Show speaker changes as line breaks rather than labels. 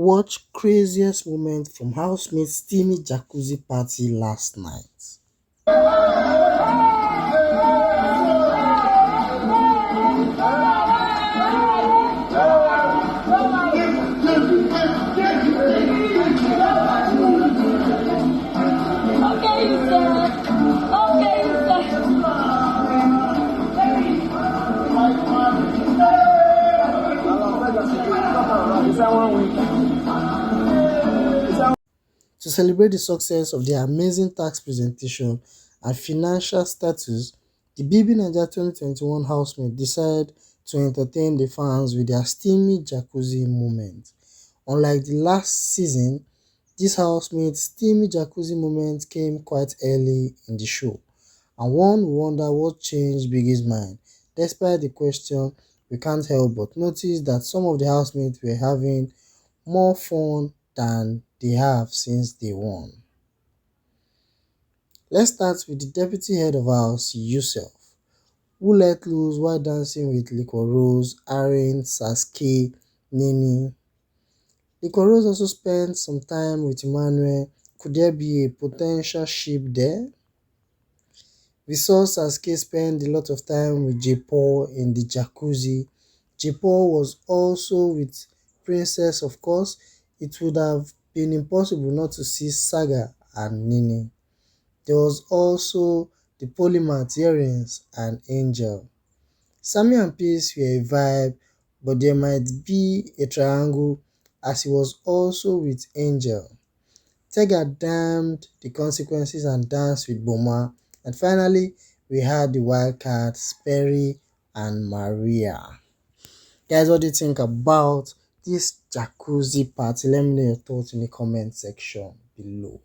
Watch craziest moment from housemate's steamy jacuzzi party last night. To celebrate the success of their amazing tax presentation and financial status, the BBNaija 2021 housemates decided to entertain the fans with their steamy jacuzzi moment. Unlike the last season, this housemates' steamy jacuzzi moment came quite early in the show, and one would wonder what changed Biggie's mind. Despite the question, we can't help but notice that some of the housemates were having more fun than they have since they won. Let's start with the deputy head of house, Yusuf, who let loose while dancing with Liko Rose, Aaron, Sasuke, Nini. Liko Rose also spent some time with Emmanuel. Could there be a potential ship there? We saw Sasuke spend a lot of time with J-Paul in the jacuzzi. J-Paul was also with Princess, of course. It would have been impossible not to see Saga and Nini. There was also the Polymath earrings and Angel. Sammy and Peace were a vibe, but there might be a triangle as he was also with Angel. Tega damned the consequences and danced with Boma. And finally, we had the wildcards, Perry and Maria. Guys, what do you think about this jacuzzi party? Let me know your thoughts in the comment section below.